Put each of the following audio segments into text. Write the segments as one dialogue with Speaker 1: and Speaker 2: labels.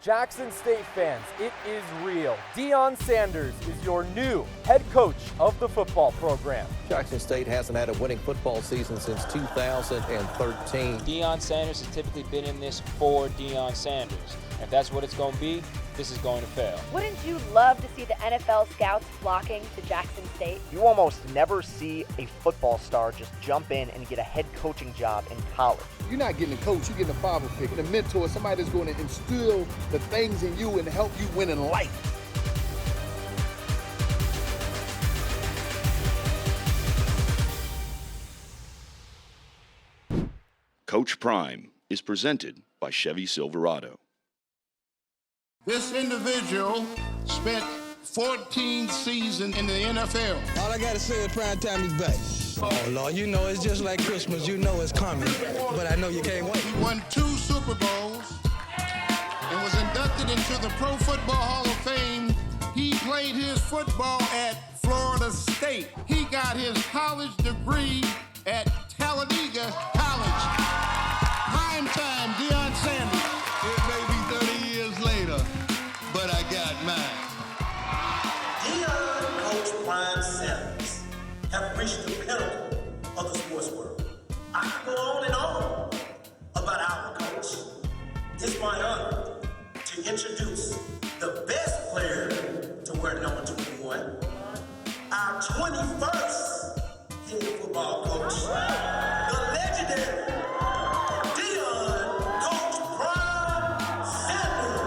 Speaker 1: Jackson State fans, it is real. Deion Sanders is your new head coach of the football program.
Speaker 2: Jackson State hasn't had a winning football season since 2013.
Speaker 3: Deion Sanders has typically been in this for Deion Sanders. If that's what it's going to be, this is going to fail.
Speaker 4: Wouldn't you love to see the NFL scouts flocking to Jackson State?
Speaker 5: You almost never see a football star just jump in and get a head coaching job in college.
Speaker 6: You're not getting a coach, you're getting a father figure, a mentor, somebody that's going to instill the things in you and help you win in life.
Speaker 7: Coach Prime is presented by Chevy Silverado.
Speaker 8: This individual spent 14 seasons in the NFL.
Speaker 9: All I gotta say is prime time is back. Oh, Lord, you know it's just like Christmas. You know it's coming, but I know you can't wait.
Speaker 8: He won 2 Super Bowls and was inducted into the Pro Football Hall of Fame. He played his football at Florida State. He got his college degree at Talladega College. Prime time, Deion Sanders.
Speaker 10: It may be 30 years later, but I got mine.
Speaker 11: Deion, Coach Prime Sanders have reached the pinnacle of the sports world. I can go on and on about our coach. It's my honor to introduce the best player to wear number 21, our 21st head football coach, the legendary Deion, Coach Prime Sanders.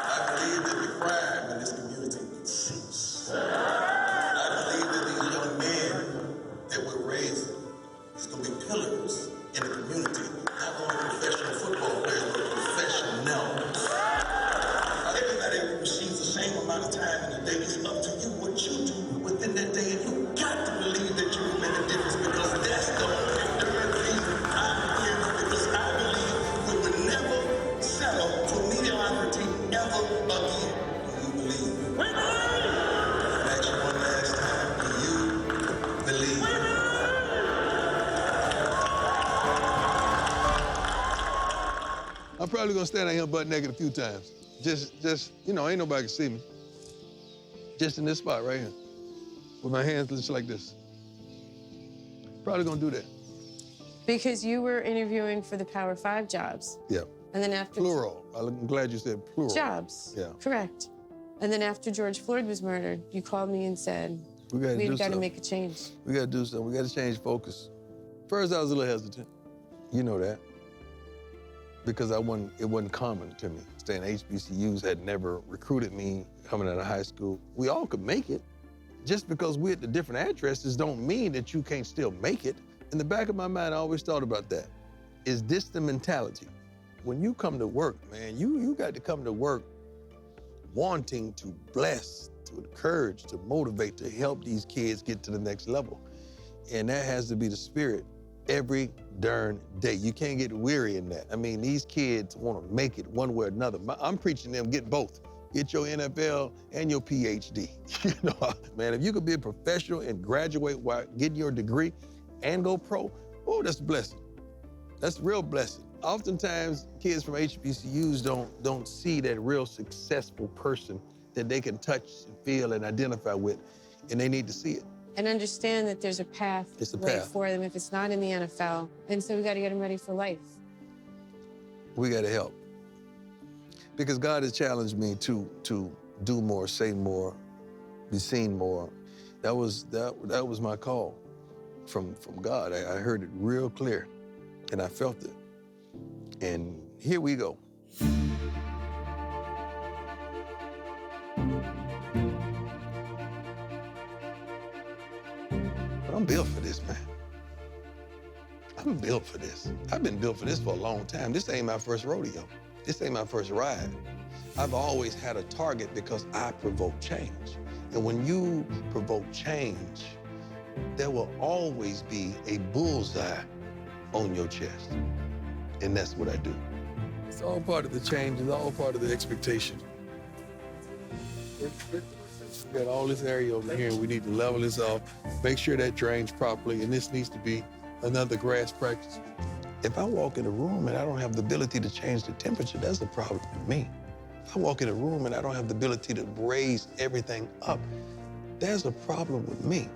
Speaker 10: I believe that the crime in this community will cease. I believe that these young men that we're raising is going to be pillars in the community, not only professional football players, but professionals. Everybody receives the same amount of time in the day. It's up to you what you do within that day, and you got to believe that you will make a difference, because that's the only reason I'm here, because I believe we will never settle for mediocrity ever again. Do you believe? We believe! I'll ask you one last time. Do you believe? We believe!
Speaker 12: I'm probably gonna stand out here butt naked a few times. Just, you know, ain't nobody can see me. Just in this spot right here, with my hands just like this. Probably gonna do that.
Speaker 13: Because you were interviewing for the Power 5 jobs.
Speaker 12: Yeah.
Speaker 13: And then after...
Speaker 12: Plural. I'm glad you said plural.
Speaker 13: Jobs.
Speaker 12: Yeah.
Speaker 13: Correct. And then after George Floyd was murdered, you called me and said, we've got to make a change.
Speaker 12: We gotta do something. We gotta change focus. First, I was a little hesitant. You know that. Because it wasn't common to me. Staying HBCUs had never recruited me coming out of high school. We all could make it. Just because we're at the different addresses don't mean that you can't still make it. In the back of my mind, I always thought about that. Is this the mentality? When you come to work, man, you got to come to work wanting to bless, to encourage, to motivate, to help these kids get to the next level. And that has to be the spirit every darn day. You can't get weary in that. I mean, these kids want to make it one way or another. I'm preaching them, get both. Get your NFL and your PhD. You know, man, if you could be a professional and graduate while getting your degree and go pro, oh, that's a blessing. That's a real blessing. Oftentimes, kids from HBCUs don't see that real successful person that they can touch and feel and identify with, and they need to see it.
Speaker 13: And understand that there's a path for them if it's not in the NFL. And so we got to get them ready for life.
Speaker 12: We got to help. Because God has challenged me to do more, say more, be seen more. That was my call from God. I heard it real clear, and I felt it. And here we go. I'm built for this, man. I'm built for this. I've been built for this for a long time. This ain't my first rodeo. This ain't my first ride. I've always had a target because I provoke change. And when you provoke change, there will always be a bullseye on your chest. And that's what I do. It's all part of the change. It's all part of the expectation. We got all this area over here, and we need to level this off, make sure that drains properly, and this needs to be another grass practice. If I walk in a room and I don't have the ability to change the temperature, that's a problem with me. If I walk in a room and I don't have the ability to raise everything up, there's a problem with me.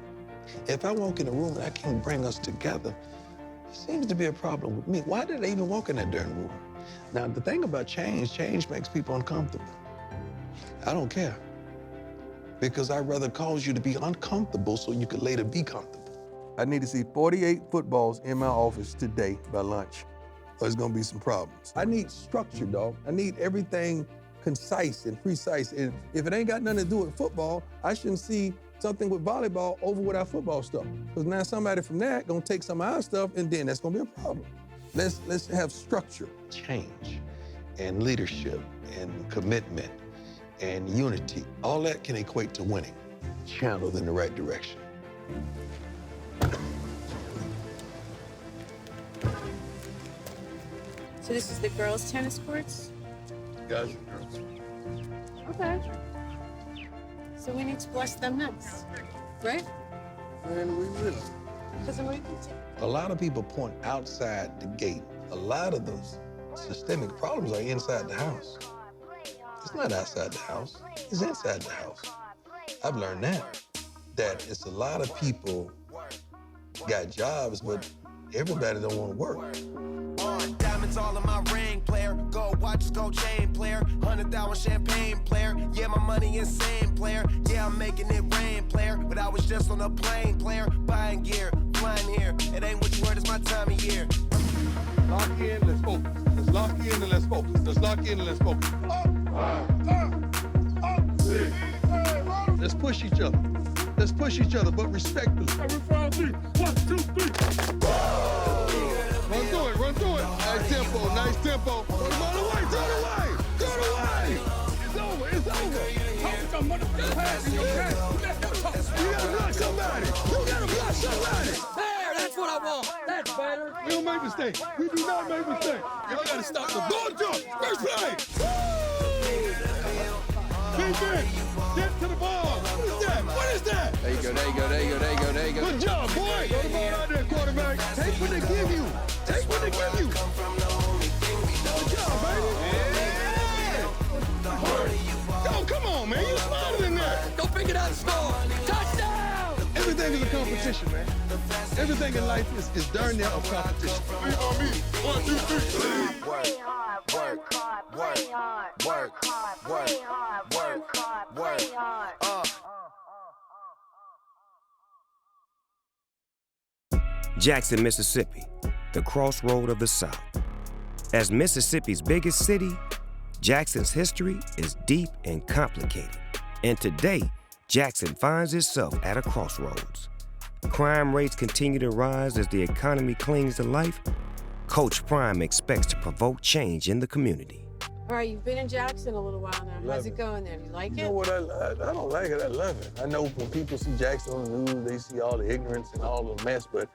Speaker 12: If I walk in a room and I can't bring us together, it seems to be a problem with me. Why did I even walk in that darn room? Now, the thing about change makes people uncomfortable. I don't care, because I'd rather cause you to be uncomfortable so you could later be comfortable. I need to see 48 footballs in my office today by lunch, or there's gonna be some problems. I need structure, dog. I need everything concise and precise. And if it ain't got nothing to do with football, I shouldn't see something with volleyball over with our football stuff. Because now somebody from that gonna take some of our stuff, and then that's gonna be a problem. Let's have structure. Change and leadership and commitment and unity. All that can equate to winning, channeled in the right direction.
Speaker 13: So this is the girls' tennis courts?
Speaker 12: Guys and girls.
Speaker 13: Okay. So we need to bless them next, right?
Speaker 12: And we will.
Speaker 13: Because what do you think?
Speaker 12: A lot of people point outside the gate. A lot of those systemic problems are inside the house. It's not outside the house, it's inside the house. I've learned that it's a lot of people got jobs, but everybody don't want to work.
Speaker 14: Diamonds all in my ring, player. Gold watches, gold chain, player. $100 champagne, player. Yeah, my money insane, player. Yeah, I'm making it rain, player. But I was just on a plane, player. Buying gear, flying here. It ain't what you heard, it's my time of year.
Speaker 6: Lock in, let's focus. Let's lock in and let's focus. Let's lock in and let's focus. Let's push each other. Let's push each other, but respectfully. 1, 2, 3. Run through it. Nice tempo. Go the way. It's over. How much pass in your pants? You gotta block somebody. There, that's what I want. That's better. We don't make mistakes. We do not make mistakes. Y'all gotta stop the ball jump. First play. Defense, get to the ball. What is that?
Speaker 2: There you go.
Speaker 6: Good job, boy. Throw the ball out there, quarterback. Take what they give you. Good job, baby. Yeah. Yo, come on, man. You smarter than that. Go pick it up, score. Touchdown. Everything is a competition, man. Everything in life is darn near a competition. 3 on me. 1, 2, 3. Work.
Speaker 15: Jackson, Mississippi, the crossroad of the South. As Mississippi's biggest city, Jackson's history is deep and complicated. And today, Jackson finds itself at a crossroads. Crime rates continue to rise as the economy clings to life. Coach Prime expects to provoke change in the community.
Speaker 13: All right, you've been in Jackson a little while now. How's it going there? You like it?
Speaker 12: You know what, I don't like it, I love it. I know when people see Jackson on the news, they see all the ignorance and all the mess, but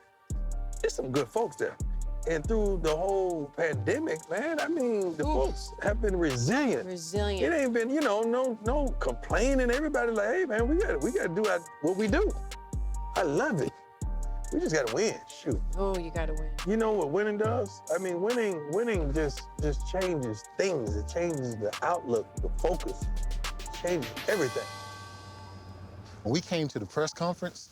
Speaker 12: there's some good folks there. And through the whole pandemic, man, I mean, the folks have been resilient. It ain't been, no complaining. Everybody like, hey, man, we gotta do what we do. I love it. We just gotta win, shoot.
Speaker 13: Oh, you gotta win.
Speaker 12: You know what winning does? I mean, winning just changes things. It changes the outlook, the focus, it changes everything.
Speaker 16: When we came to the press conference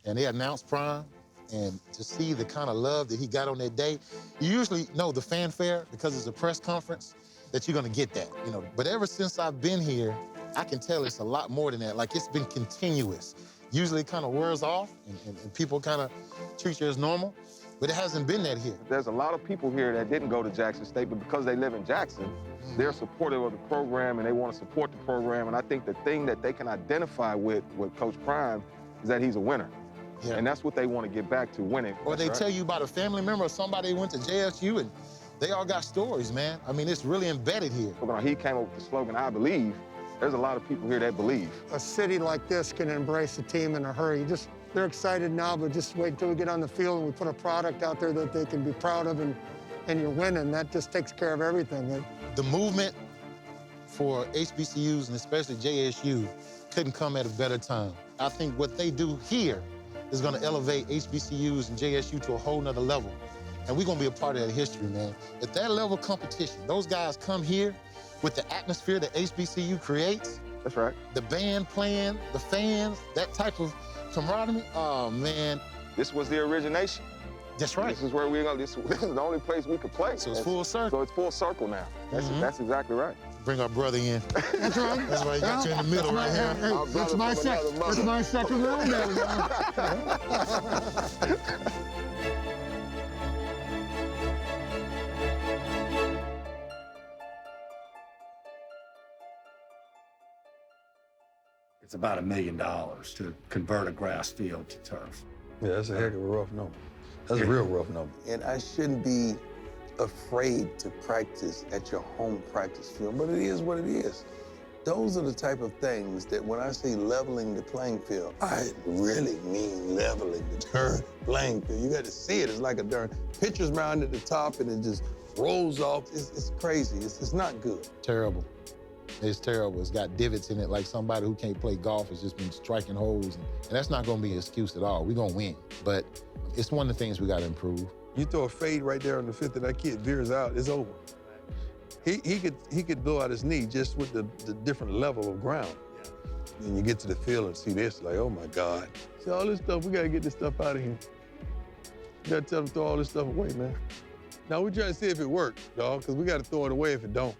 Speaker 16: and they announced Prime, and to see the kind of love that he got on that day, you usually know the fanfare because it's a press conference that you're gonna get that, But ever since I've been here, I can tell it's a lot more than that. Like, it's been continuous. Usually it kind of wears off and people kind of treat you as normal, but it hasn't been that here.
Speaker 17: There's a lot of people here that didn't go to Jackson State, but because they live in Jackson, they're supportive of the program and they want to support the program. And I think the thing that they can identify with Coach Prime is that he's a winner. Yeah. And that's what they want to get back to, winning.
Speaker 16: Or they tell you about a family member or somebody who went to JSU and they all got stories, man. I mean, it's really embedded here.
Speaker 17: When he came up with the slogan, I believe, there's a lot of people here that believe.
Speaker 18: A city like this can embrace a team in a hurry. They're excited now, but just wait until we get on the field and we put a product out there that they can be proud of and you're winning. That just takes care of everything.
Speaker 16: The movement for HBCUs and especially JSU couldn't come at a better time. I think what they do here is going to elevate HBCUs and JSU to a whole nother level. And we're going to be a part of that history, man. At that level of competition, those guys come here with the atmosphere that HBCU creates.
Speaker 17: That's right.
Speaker 16: The band playing, the fans, that type of camaraderie. Oh, man.
Speaker 17: This was the origination.
Speaker 16: That's right.
Speaker 17: This is where we're going. This is the only place we could play.
Speaker 16: So it's full circle.
Speaker 17: So it's full circle now. That's exactly right.
Speaker 16: Bring our brother in.
Speaker 18: That's right.
Speaker 16: That's why you got you in the middle right here.
Speaker 18: Hey, that's my second round there.
Speaker 19: It's about $1 million to convert a grass field to turf.
Speaker 12: Yeah, that's a heck of a rough number. That's a real rough number. And I shouldn't be afraid to practice at your home practice field, but it is what it is. Those are the type of things that when I say leveling the playing field, I really mean leveling the darn playing field. You got to see it. It's like a darn pitcher's mound at the top and it just rolls off. It's crazy. It's not good.
Speaker 16: Terrible. It's terrible. It's got divots in it like somebody who can't play golf has just been striking holes. And that's not going to be an excuse at all. We're going to win. But it's one of the things we got to improve.
Speaker 12: You throw a fade right there on the fifth and that kid veers out, it's over. He could blow out his knee just with the different level of ground. Yeah. And you get to the field and see this, like, oh my God. See all this stuff, we gotta get this stuff out of here. You gotta tell them to throw all this stuff away, man. Now we're trying to see if it works, dog, because we gotta throw it away if it don't.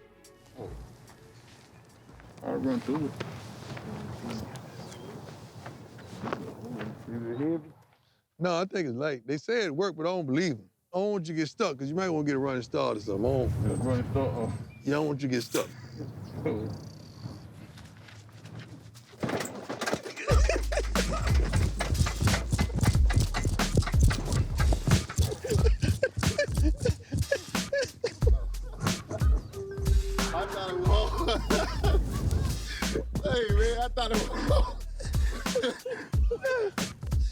Speaker 6: I'll run through it.
Speaker 12: No, I think it's light. They say it worked, but I don't believe them. I don't want you to get stuck, because you might want to get a running start or something.
Speaker 6: Running start?
Speaker 12: Yeah, I don't want you to get stuck.
Speaker 6: I thought it was. Hey, man, I thought it was.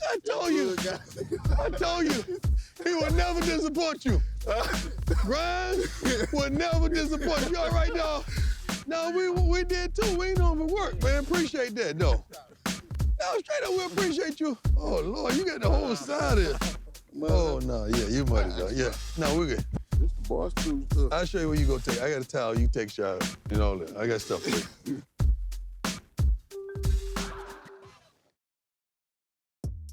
Speaker 12: I told you. He will never disappoint you. Grimes will never disappoint you. All right, dog? No, we did too. We ain't know if it worked, man. Appreciate that, though. No, straight up, we appreciate you. Oh, Lord, you got the whole side of it. Oh, no, yeah, you might as well. Yeah, no, we're good.
Speaker 6: It's the Barstool stuff.
Speaker 12: I'll show you where you go take. I got a towel, you take a shower. You know, I got stuff for you.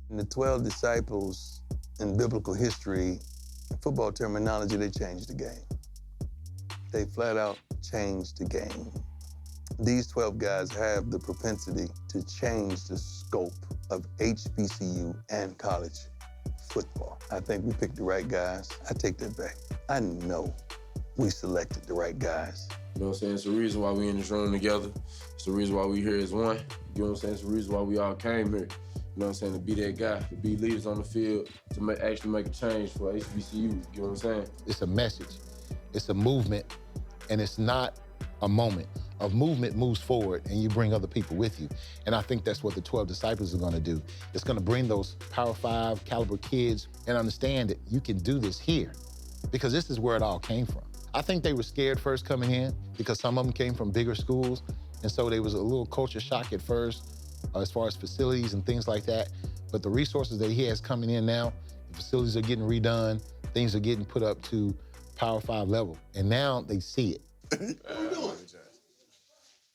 Speaker 12: And the 12 disciples in biblical history, football terminology, they changed the game. They flat out changed the game. These 12 guys have the propensity to change the scope of HBCU and college football. I think we picked the right guys. I take that back. I know we selected the right guys.
Speaker 20: You know what I'm saying? It's the reason why we in this room together. It's the reason why we here as one. You know what I'm saying? It's the reason why we all came here. You know what I'm saying? To be that guy, to be leaders on the field, to actually make a change for HBCU. You know what I'm saying?
Speaker 16: It's a message. It's a movement, and it's not a moment. A movement moves forward, and you bring other people with you. And I think that's what the 12 disciples are going to do. It's going to bring those Power 5 caliber kids and understand that you can do this here, because this is where it all came from. I think they were scared first coming in because some of them came from bigger schools, and so there was a little culture shock at first as far as facilities and things like that. But the resources that he has coming in now, the facilities are getting redone, things are getting put up to Power 5 level, and now they see it.
Speaker 12: What are you doing?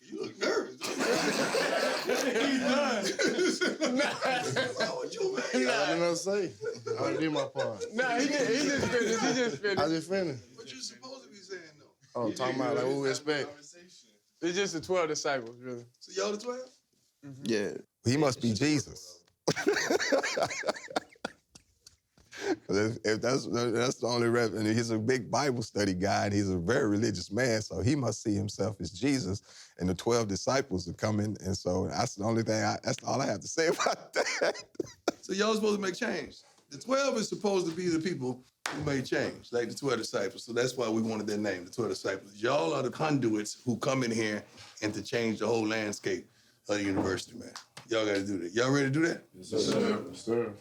Speaker 12: You look nervous. He's done.
Speaker 6: What you mean? I didn't know what to say. I did my part.
Speaker 20: Nah, he just finished.
Speaker 6: I just finished.
Speaker 12: What you supposed to be saying, though?
Speaker 6: Oh, talking about like what we expect.
Speaker 20: It's just the 12 disciples, really.
Speaker 12: So y'all the 12?
Speaker 6: Mm-hmm. Yeah. He must be Jesus. If that's the only reference. And he's a big Bible study guy, and he's a very religious man, so he must see himself as Jesus, and the 12 disciples are coming, and so that's the only thing, that's all I have to say about that.
Speaker 12: So y'all supposed to make change. The 12 is supposed to be the people who made change, like the 12 disciples. So that's why we wanted their name, the 12 disciples. Y'all are the conduits who come in here and to change the whole landscape of the university, man. Y'all got to do that. Y'all ready to do that?
Speaker 20: Yes, sir. Yes, sir.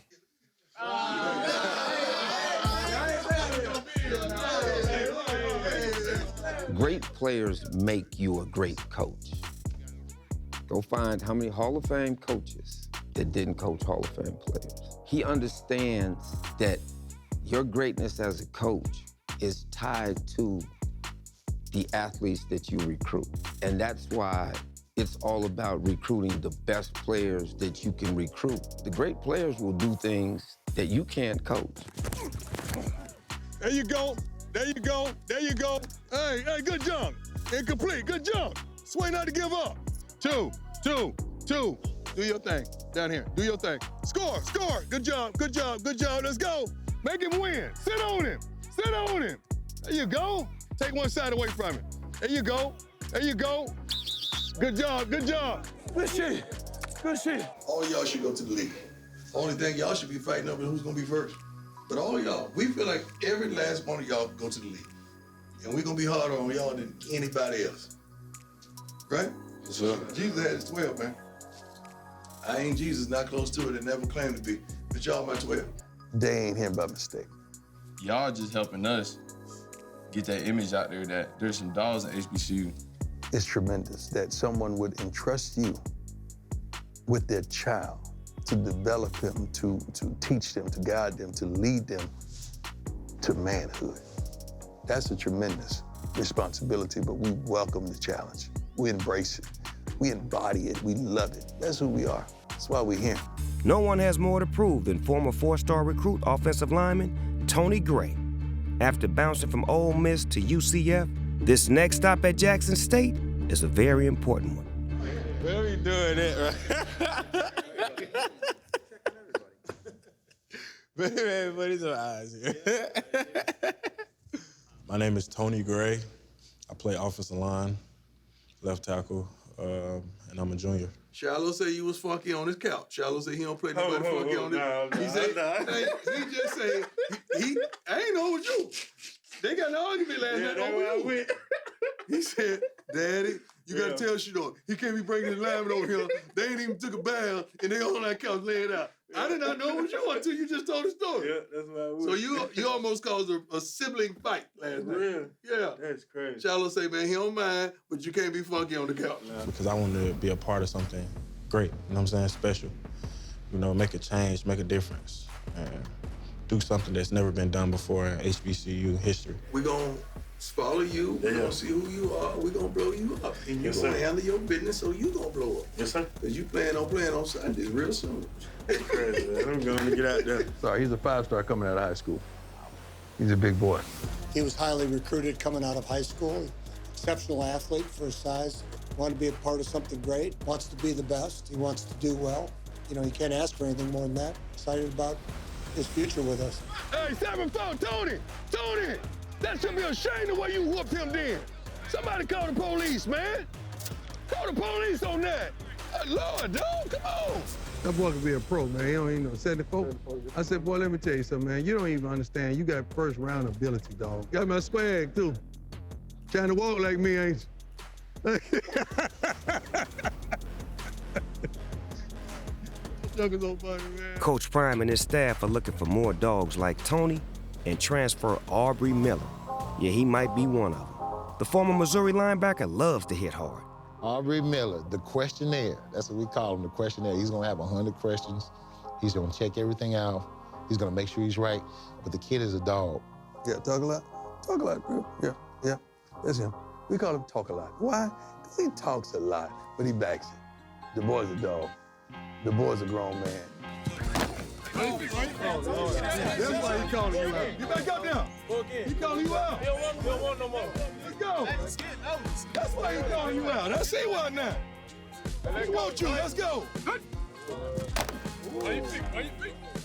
Speaker 15: Great players make you a great coach. Go find how many Hall of Fame coaches that didn't coach Hall of Fame players.
Speaker 21: He understands that your greatness as a coach is tied to the athletes that you recruit. And that's why it's all about recruiting the best players that you can recruit. The great players will do things that you can't coach.
Speaker 6: There you go. There you go. There you go. Hey, good jump. Incomplete. Good jump. Sway not to give up. Two. Do your thing. Down here. Do your thing. Score. Good job. Let's go. Make him win. Sit on him. There you go. Take one side away from him. There you go. Good job. Good shit.
Speaker 22: All y'all should go to the league. Only thing y'all should be fighting over is who's gonna be first. But all y'all, we feel like every last one of y'all go to the league. And we're gonna be harder on y'all than anybody else. Right?
Speaker 20: Yes, sir.
Speaker 22: Jesus had his 12, man. I ain't Jesus, not close to it, and never claimed to be. But y'all my 12.
Speaker 12: They ain't here by mistake.
Speaker 20: Y'all just helping us get that image out there that there's some dogs in HBCU.
Speaker 12: It's tremendous that someone would entrust you with their child to develop him, to teach them, to guide them, to lead them to manhood. That's a tremendous responsibility, but we welcome the challenge. We embrace it. We embody it. We love it. That's who we are. That's why we're here.
Speaker 15: No one has more to prove than former four-star recruit offensive lineman Tony Gray. After bouncing from Ole Miss to UCF, this next stop at Jackson State is a very important one.
Speaker 20: Where are we doing it, right? Everybody's on eyes here.
Speaker 23: My name is Tony Gray. I play offensive line, left tackle, and I'm a junior.
Speaker 22: Shiloh said you was funky on his couch. Shiloh said he don't play nobody funky on it. He just said, I ain't know it was you. They got an argument last night over you. He said, Daddy, you gotta tell Shador, he can't be bringing his lineman over here. They ain't even took a bath, and they on that couch laying out. I did not know it was you until you just told the story.
Speaker 20: Yeah, that's what I would.
Speaker 22: So you almost caused a sibling fight last night.
Speaker 20: Real?
Speaker 22: Yeah.
Speaker 20: That's crazy.
Speaker 22: Shiloh say, man, he don't mind, but you can't be funky on the couch.
Speaker 23: Because I wanted to be a part of something great, you know what I'm saying, special. You know, make a change, make a difference, and do something that's never been done before in HBCU history.
Speaker 22: We're going to follow you. We're going to see who you are. We're going to blow you up. And you're going to handle your business, so you're going to blow up.
Speaker 23: Yes, sir.
Speaker 22: Because you plan on playing on Sundays real soon.
Speaker 23: That's crazy, man. I'm going to get out there.
Speaker 12: Sorry, he's a 5-star coming out of high school. He's a big boy.
Speaker 18: He was highly recruited coming out of high school. Exceptional athlete for his size. Wanted to be a part of something great. Wants to be the best. He wants to do well. You know, he can't ask for anything more than that. Excited about his future with us.
Speaker 6: Hey, 7-4, Tony! That should be a shame the way you whooped him then. Somebody call the police, man. Call the police on that. Lord, dog, come on.
Speaker 12: That boy could be a pro, man. He don't even know. 74. I said, boy, let me tell you something, man. You don't even understand. You got first round ability, dog. Got my swag, too. Trying to walk like me, ain't you? So funny, man.
Speaker 15: Coach Prime and his staff are looking for more dogs like Tony and transfer Aubrey Miller. Yeah, he might be one of them. The former Missouri linebacker loves to hit hard.
Speaker 16: Aubrey Miller, the questionnaire. That's what we call him, the questionnaire. He's gonna have 100 questions. He's gonna check everything out. He's gonna make sure he's right. But the kid is a dog.
Speaker 12: Yeah, talk a lot. Talk a lot, bro. Yeah. That's him. We call him Talk a Lot. Why? Because he talks a lot, but he backs it. The boy's a dog. The boy's a grown man.
Speaker 6: That's why he calling you out. You back up now. He calling you out. He don't want no more. Let's go. That's why he calling you out. I see why now. He want you. Let's go. Why you think?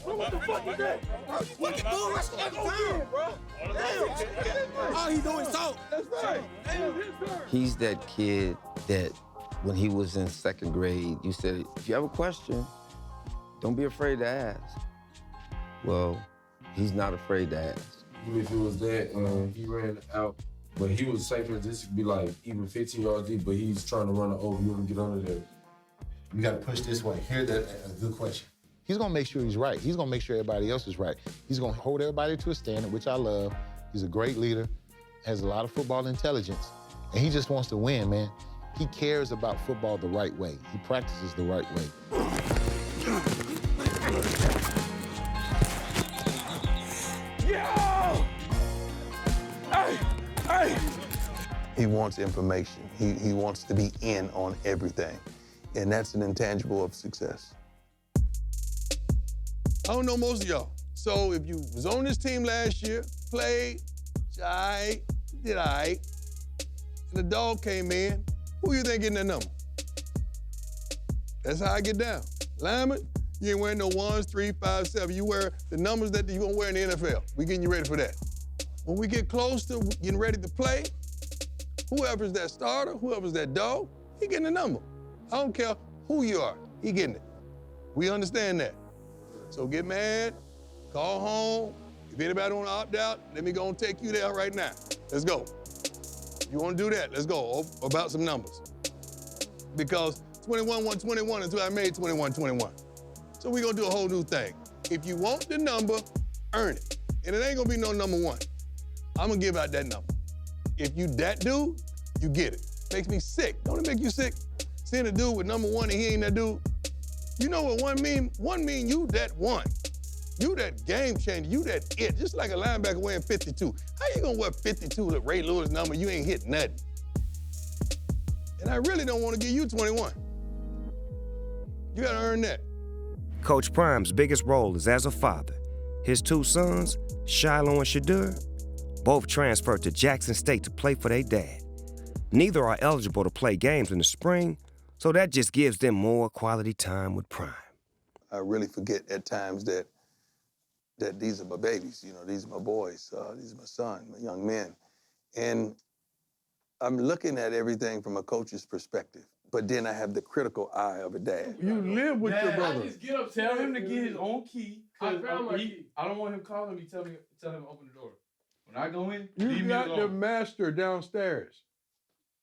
Speaker 6: What the fuck is that? What the bull rush every time, bro? All he doing is talk. That's right.
Speaker 21: He's that kid that when he was in second grade, you said, if you have a question, don't be afraid to ask. Well, he's not afraid to ask.
Speaker 20: Even if it was that, he ran out, but he was safe as this could be like even 15 yards deep, but he's trying to run it over you and get under there.
Speaker 16: You gotta push this way. Here's a good question. He's gonna make sure he's right. He's gonna make sure everybody else is right. He's gonna hold everybody to a standard, which I love. He's a great leader, has a lot of football intelligence, and he just wants to win, man. He cares about football the right way. He practices the right way.
Speaker 12: He wants information. He wants to be in on everything. And that's an intangible of success. I don't know most of y'all. So if you was on this team last year, played, did all right, and the dog came in, who you think getting that number? That's how I get down. Lineman, you ain't wearing no 1s, 3, 5, 7. You wear the numbers that you're gonna wear in the NFL. We getting you ready for that. When we get close to getting ready to play, whoever's that starter, whoever's that dog, he getting the number. I don't care who you are, he getting it. We understand that. So get mad, call home. If anybody wanna opt out, let me go and take you there right now. Let's go. If you wanna do that, let's go about some numbers. Because 21-1-21 until I made 21-21. So we're gonna do a whole new thing. If you want the number, earn it. And it ain't gonna be no number 1. I'm gonna give out that number. If you that dude, you get it. Makes me sick. Don't it make you sick? Seeing a dude with number 1 and he ain't that dude. You know what 1 mean? 1 mean you that 1. You that game changer, you that it. Just like a linebacker wearing 52. How you gonna wear 52 with Ray Lewis number? You ain't hit nothing. And I really don't wanna give you 21. You gotta earn that.
Speaker 15: Coach Prime's biggest role is as a father. His 2 sons, Shiloh and Shadur, both transferred to Jackson State to play for their dad. Neither are eligible to play games in the spring, so that just gives them more quality time with Prime.
Speaker 12: I really forget at times that these are my babies, you know, these are my boys, these are my son, my young men. And I'm looking at everything from a coach's perspective, but then I have the critical eye of a dad.
Speaker 22: You live with your brother.
Speaker 20: I just get up, tell him to get his own key. I found my key. I don't want him calling me, tell him to open the door. When I go in, leave me alone.
Speaker 22: You got the master downstairs.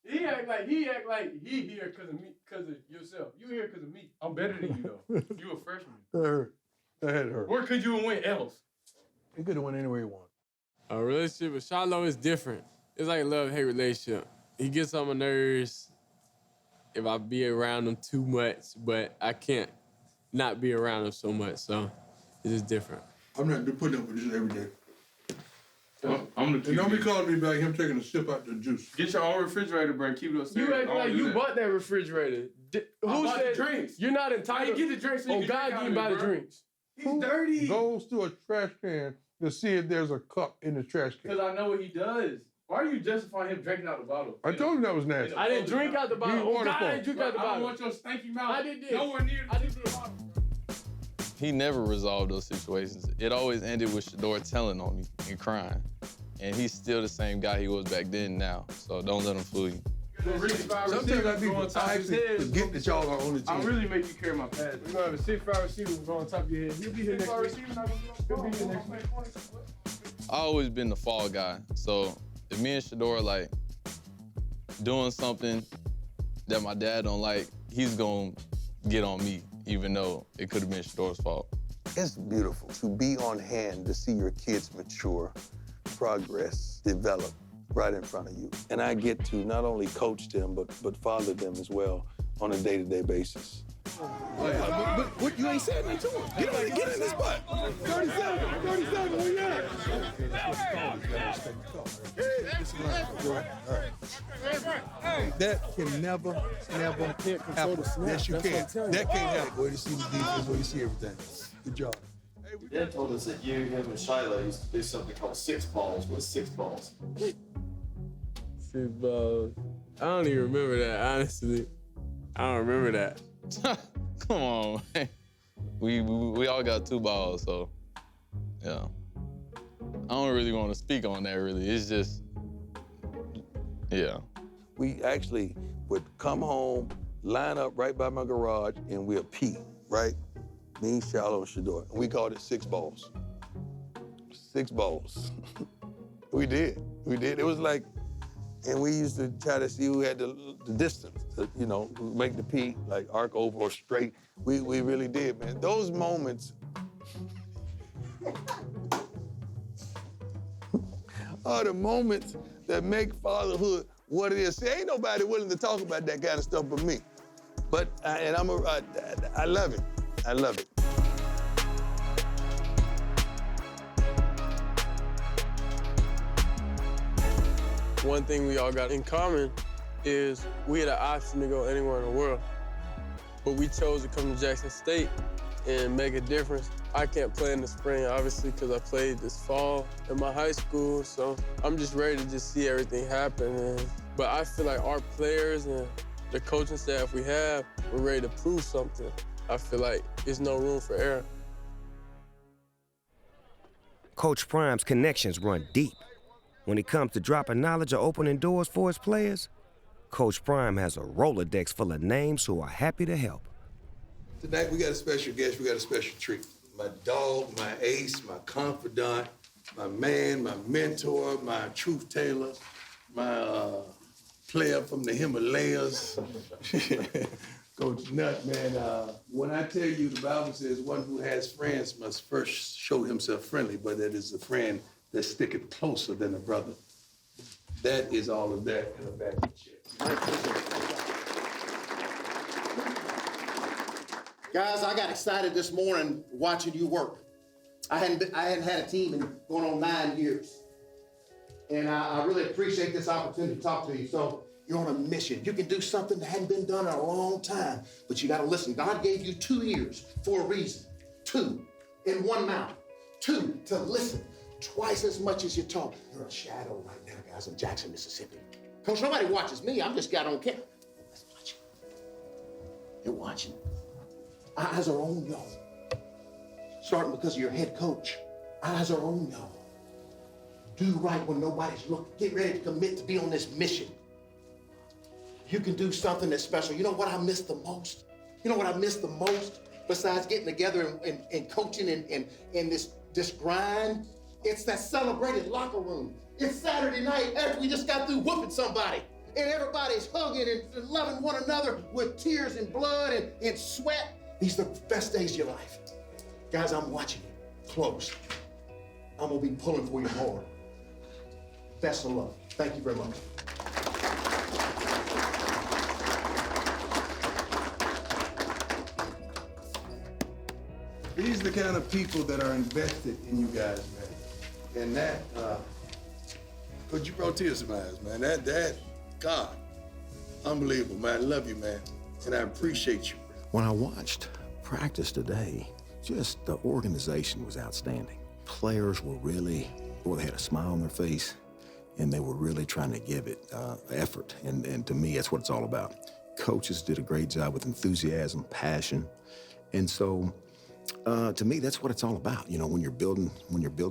Speaker 20: He act like he here because of me, because of yourself. You here because of me. I'm better than you though. You a freshman.
Speaker 22: That hurt. That had hurt.
Speaker 20: Where could you have went else?
Speaker 22: He could have went anywhere he wanted.
Speaker 1: A relationship with Shiloh is different. It's like a love-hate relationship. He gets on my nerves if I be around him too much, but I can't not be around him so much, so it's just different.
Speaker 22: I'm not putting up with this every day.
Speaker 20: I'm the
Speaker 22: and don't be calling me back, him taking a sip out the juice.
Speaker 20: Get your own refrigerator, bro. Keep it upstairs.
Speaker 1: You act like you bought that refrigerator. Who said
Speaker 20: the drinks?
Speaker 1: You're not entitled?
Speaker 20: Get the drinks. So you
Speaker 1: God
Speaker 20: can
Speaker 1: give you buy the drinks.
Speaker 20: He's dirty.
Speaker 22: Goes to a trash can to see if there's a cup in the trash can.
Speaker 20: Because I know what he does. Why are you justifying him drinking out the bottle?
Speaker 22: I told him that was nasty.
Speaker 1: I didn't drink out the bottle. Oh, God, I didn't drink out the bottle.
Speaker 20: I don't want your stanky mouth.
Speaker 1: I did this.
Speaker 20: Nowhere near the bottle.
Speaker 3: He never resolved those situations. It always ended with Shador telling on me and crying. And he's still the same guy he was back then now. So don't let him fool you.
Speaker 22: Sometimes I forget that y'all are on the team.
Speaker 20: I really make you carry my pads.
Speaker 1: We're gonna have a 6'5" receiver go on top of your head. He'll be here next week. He'll be here next week.
Speaker 3: I always been the fall guy. So if me and Shador like doing something that my dad don't like, he's gonna get on me, even though it could have been Shador's fault.
Speaker 12: It's beautiful to be on hand to see your kids mature, progress, develop right in front of you. And I get to not only coach them, but father them as well on a day-to-day basis.
Speaker 22: But you ain't said nothing to him. Get in this spot. 37, where you at? That can never happen. Yes, you can. That can't happen. Way to see the defense, way to see everything. Good job.
Speaker 4: Dad told us that you, him, and Shiloh used to do something called 6 balls. What's 6 balls?
Speaker 1: 6 balls. I don't even remember that, honestly. I don't remember that.
Speaker 3: Come on, man. We all got 2 balls, so yeah. I don't really want to speak on that, really. It's just, yeah.
Speaker 12: We actually would come home, line up right by my garage, and we'll pee, right? Me, Shiloh, and Shador. And we called it 6 balls. 6 balls. We did. It was like, and we used to try to see who had the distance, you know, make the pee, like arc over or straight. We really did, man. Those moments are the moments that make fatherhood what it is. See, ain't nobody willing to talk about that kind of stuff but me. But, I love it. I love it.
Speaker 5: One thing we all got in common is we had an option to go anywhere in the world, but we chose to come to Jackson State and make a difference. I can't play in the spring, obviously, because I played this fall in my high school, so I'm just ready to just see everything happen. But I feel like our players and the coaching staff we have, we're ready to prove something. I feel like there's no room for error.
Speaker 15: Coach Prime's connections run deep. When it comes to dropping knowledge or opening doors for his players, Coach Prime has a Rolodex full of names who are happy to help.
Speaker 22: Tonight, we got a special guest, we got a special treat. My dog, my ace, my confidant, my man, my mentor, my truth teller, my player from the Himalayas. Coach Nutt, man, when I tell you the Bible says one who has friends must first show himself friendly, but that is a friend that sticketh closer than a brother. That is all of that in a bag of chips.
Speaker 11: Guys, I got excited this morning watching you work. I hadn't had a team in going on 9 years. And I really appreciate this opportunity to talk to you. So you're on a mission. You can do something that hadn't been done in a long time, but you gotta listen. God gave you 2 ears for a reason. 2 in one mouth. 2 to listen twice as much as you talk. You're a shadow right now, guys, in Jackson, Mississippi. Coach, nobody watches me. I'm just got on camera. Nobody's watching. You're watching. Eyes are on y'all. Starting because of your head coach. Eyes are on y'all. Do right when nobody's looking. Get ready to commit to be on this mission. You can do something that's special. You know what I miss the most? You know what I miss the most? Besides getting together and coaching and this grind? It's that celebrated locker room. It's Saturday night after we just got through whooping somebody. And everybody's hugging and loving one another with tears and blood and sweat. These are the best days of your life. Guys, I'm watching you close. I'm gonna be pulling for you hard. Best of luck. Thank you very much.
Speaker 22: These are the kind of people that are invested in you guys, man. And that, but you brought tears to my eyes, man. That, God, unbelievable, man. I love you, man. And I appreciate you.
Speaker 7: When I watched practice today, just the organization was outstanding. Players were really, boy, they had a smile on their face, and they were really trying to give it effort. And to me, that's what it's all about. Coaches did a great job with enthusiasm, passion. And so, to me, that's what it's all about. You know, when you're building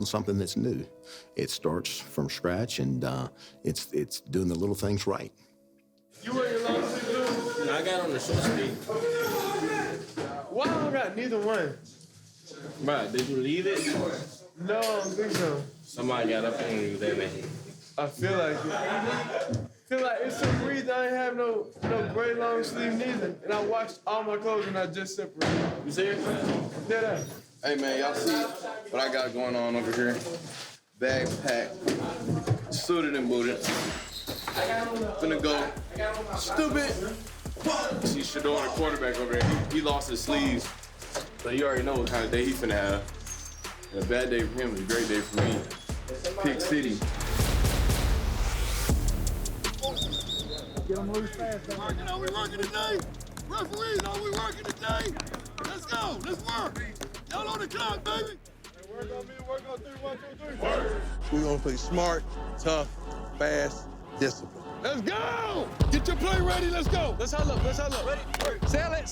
Speaker 7: something that's new, it starts from scratch, and it's doing the little things right.
Speaker 5: You wear your long sleeve blue?
Speaker 1: I got on the short sleeve.
Speaker 5: Why I don't got neither one?
Speaker 1: Bro, did you leave it?
Speaker 5: No, I don't think so.
Speaker 1: Somebody got up on you that way.
Speaker 5: I feel like it. I feel like it's some reason I ain't have no gray long sleeve neither. And I washed all my clothes and I just separated.
Speaker 1: You serious?
Speaker 5: Did I?
Speaker 3: Hey man, y'all see what I got going on over here? Bag packed, suited and booted. Finna go. Stupid. See Shador, the quarterback over there, he lost his sleeves. So you already know what kind of day he finna have. And a bad day for him is a great day for me. Pick City.
Speaker 6: Get them loose fast. Are we working today? Referees, are we working today? Let's go. Let's work. Y'all on the clock, baby. Work on me. Work on 3, 1, 2, 3. Work.
Speaker 22: We're gonna play smart, tough, fast, discipline.
Speaker 6: Let's go. Get your play ready. Let's go.
Speaker 5: Let's huddle up. Let's huddle up. Ready?
Speaker 9: Sell it.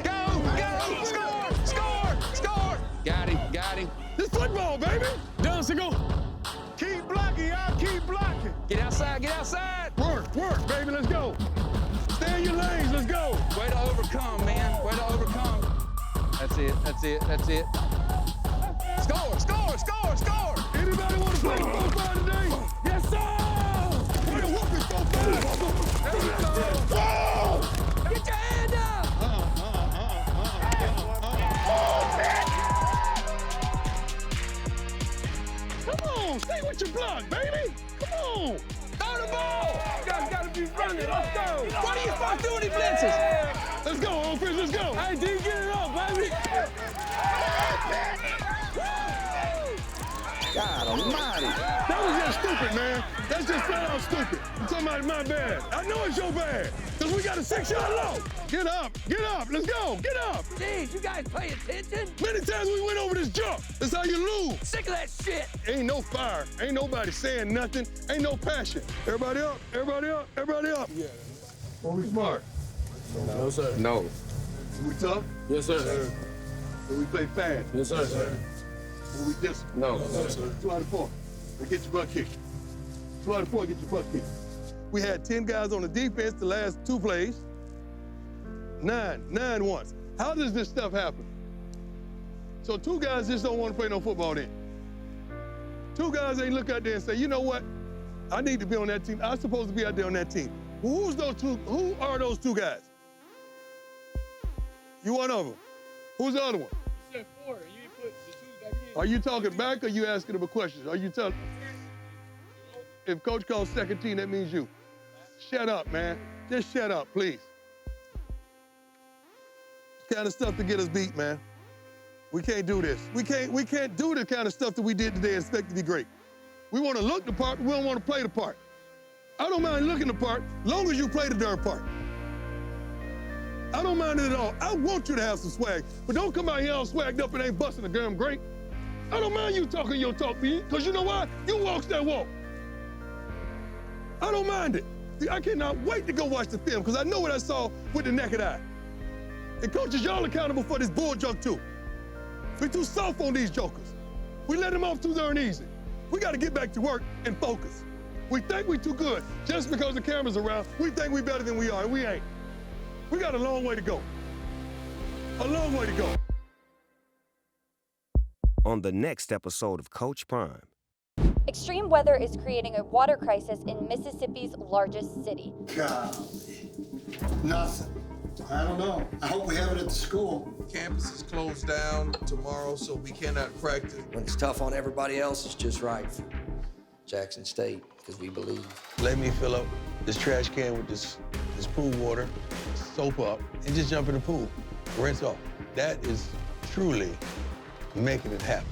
Speaker 9: Go. Score. Got him.
Speaker 6: This football, baby.
Speaker 5: Down, go.
Speaker 6: Keep blocking, y'all. Keep blocking.
Speaker 9: Get outside.
Speaker 6: Work, baby. Let's go. Stay in your lanes. Let's go.
Speaker 9: Way to overcome, man. Way to overcome. That's it. Score.
Speaker 6: Anybody want to play 4-5 today?
Speaker 9: Yes, sir.
Speaker 6: Play a whooping 4-5.
Speaker 9: There you go.
Speaker 6: Whoa!
Speaker 9: Get your hand up.
Speaker 6: Come on, stay with your block, baby. Come on.
Speaker 9: Throw the ball.
Speaker 5: You guys gotta be running. Let's go.
Speaker 9: What are you supposed to do when he blitzes?
Speaker 6: Let's go, offense. Let's go.
Speaker 5: Hey, D, get it up, baby.
Speaker 6: God almighty. That was just stupid. stupid, man. That's just flat out stupid. I'm talking about my bad. I know it's your bad, because we got a 6-yard low. Get up, let's go, get up.
Speaker 8: Jeez, you guys pay attention?
Speaker 6: Many times we went over this jump. That's how you lose.
Speaker 8: Sick of that shit.
Speaker 6: Ain't no fire, ain't nobody saying nothing, ain't no passion. Everybody up, everybody up, everybody up. Yeah. Are we smart?
Speaker 20: No, sir.
Speaker 21: No.
Speaker 6: We tough?
Speaker 20: Yes, sir.
Speaker 6: We play fast?
Speaker 20: Yes, sir.
Speaker 6: We disciplined?
Speaker 21: No.
Speaker 6: No, sir. 2 out of 4. Get your butt kicked. 2 out of 4, get your butt kicked. We had 10 guys on the defense the last 2 plays. 9 once. How does this stuff happen? So 2 guys just don't want to play no football then. 2 guys ain't look out there and say, you know what? I need to be on that team. I'm supposed to be out there on that team. Well, who are those 2 guys? You one of them. Who's the other one?
Speaker 1: You said 4. You put the 2 back in.
Speaker 6: Are you talking back or you asking them a question? Are you telling? If coach calls second team, that means you. Shut up, man. Just shut up, please. Kind of stuff to get us beat, man. We can't do this. We can't do the kind of stuff that we did today and expect to be great. We want to look the part, but we don't want to play the part. I don't mind looking the part, long as you play the darn part. I don't mind it at all. I want you to have some swag, but don't come out here all swagged up and ain't busting a damn grape. I don't mind you talking your talk, because you know why? You walk that walk. I don't mind it. I cannot wait to go watch the film, because I know what I saw with the naked eye. And coaches, y'all accountable for this bull junk too. We're too soft on these jokers. We let them off too darn easy. We got to get back to work and focus. We think we're too good. Just because the camera's around, we think we're better than we are, and we ain't. We got a long way to go. A long way to go.
Speaker 15: On the next episode of Coach Prime.
Speaker 10: Extreme weather is creating a water crisis in Mississippi's largest city.
Speaker 18: Golly. Nothing. I don't know. I hope we have it at the school.
Speaker 22: Campus is closed down tomorrow, so we cannot practice.
Speaker 14: When it's tough on everybody else, it's just right for Jackson State, because we believe.
Speaker 12: Let me fill up this trash can with this pool water, soap up, and just jump in the pool, rinse off. That is truly making it happen.